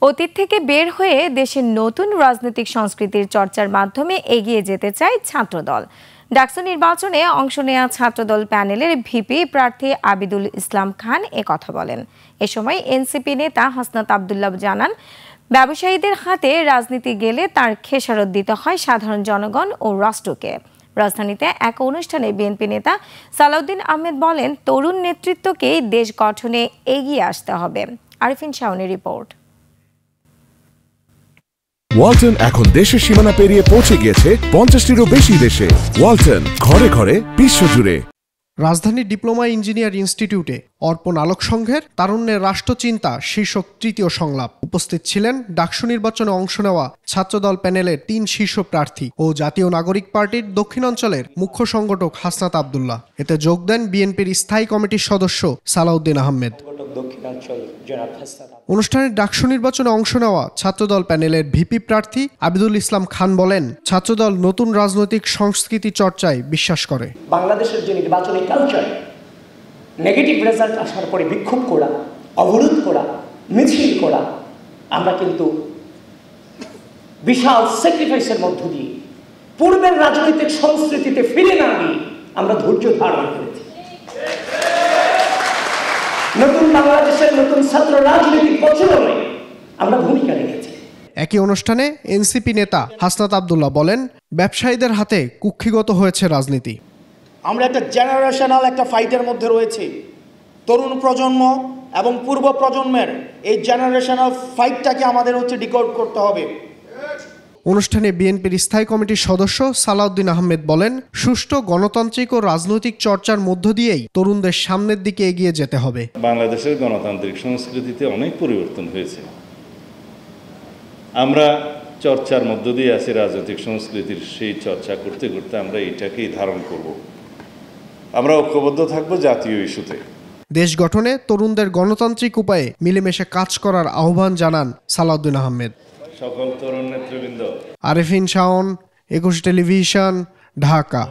অতীত থেকে বের হয়ে দেশের নতুন রাজনৈতিক সংস্কৃতির চর্চার মাধ্যমে এগিয়ে যেতে চায় ছাত্রদল। ডাকসু নির্বাচনে অংশ নেওয়া ছাত্রদল প্যানেলের ভিপি প্রার্থী আবিদুল ইসলাম খান কথা বলেন। এ সময় এনসিপি নেতা হাসনাত আব্দুল্লাহ জানান, ব্যবসায়ীদের হাতে রাজনীতি গেলে তার খেসারত দিতে হয় সাধারণ জনগণ ও রাষ্ট্রকে। রাজধানীতে এক অনুষ্ঠানে বিএনপি নেতা সালাউদ্দিন আহমেদ বলেন, তরুণ নেতৃত্বকেই দেশ গঠনে এগিয়ে আসতে হবে। আরিফিন শাওনের রিপোর্ট। ওয়ালটন এখন দেশের সীমানা পেরিয়ে পৌঁছে গিয়েছে 50টিরও বেশি দেশে। ওয়ালটন, ঘরে ঘরে বিশ্বজুড়ে। রাজধানীর ডিপ্লোমা ইঞ্জিনিয়ার ইনস্টিটিউটে অর্পণ আলোক সংঘের তারুণ্যের রাষ্ট্রচিন্তা শীর্ষক তৃতীয় সংলাপ। উপস্থিত ছিলেন ডাকসু নির্বাচনে অংশ নেওয়া ছাত্রদল প্যানেলের 3 শীর্ষ প্রার্থী ও জাতীয় নাগরিক পার্টির দক্ষিণাঞ্চলের মুখ্য সংগঠক হাসনাত আব্দুল্লাহ। এতে যোগ দেন বিএনপির স্থায়ী কমিটির সদস্য সালাউদ্দিন আহমেদ। অনুষ্ঠানে ডাকসু নির্বাচনে অংশ নেওয়া ছাত্রদল প্যানেলের ভিপি প্রার্থী আবিদুল ইসলাম খান বলেন, ছাত্রদল নতুন রাজনৈতিক সংস্কৃতি চর্চায় বিশ্বাস করে। বাংলাদেশের যে নির্বাচনী কালচার, নেগেটিভ রেজাল্ট আসার পরে বিক্ষোভ করা, অবরোধ করা, মিছিল করা, আমরা কিন্তু বিশাল স্যাক্রিফাইসের মধ্য দিয়ে পূর্বের রাজনৈতিক সংস্কৃতিতে ফিরে না গিয়ে আমরা ধৈর্য ধারণ করেছি। নতুন বাংলাদেশের নতুন ছাত্র রাজনৈতিক প্রচলনে আমরা ভূমিকা রেখেছি। একই অনুষ্ঠানে এনসিপি নেতা হাসনাত আব্দুল্লাহ বলেন, ব্যবসায়ীদের হাতে কুক্ষিগত হয়েছে রাজনীতি। আমরা একটা জেনারেশনাল একটা ফাইটের মধ্যে রয়েছি। তরুণ প্রজন্ম এবং পূর্ব প্রজন্মের এই জেনারেশনাল ফাইটটাকে আমাদের ডিকোড করতে হবে। অনুষ্ঠানে বিএনপির স্থায়ী কমিটির সদস্য সালাউদ্দিন আহমেদ বলেন, সুষ্ঠু গণতান্ত্রিক ও রাজনৈতিক চর্চার মধ্য দিয়েই তরুণদের সামনের দিকে এগিয়ে যেতে হবে। বাংলাদেশের গণতান্ত্রিক সংস্কৃতিতে অনেক পরিবর্তন হয়েছে। আমরা চর্চার মধ্য দিয়ে আছি রাজনৈতিক সংস্কৃতির, সেই চর্চা করতে করতে আমরা এটাকেই ধারণ করব। আমরা ঐক্যবদ্ধ থাকব জাতীয় ইস্যুতে। দেশ গঠনে তরুণদের গণতান্ত্রিক উপায়ে মিলেমিশে কাজ করার আহ্বান জানান সালাউদ্দিন আহমেদ। সকল তরুণ নেতৃবৃন্দ। আরিফিন শাওন, 21 টেলিভিশন, ঢাকা।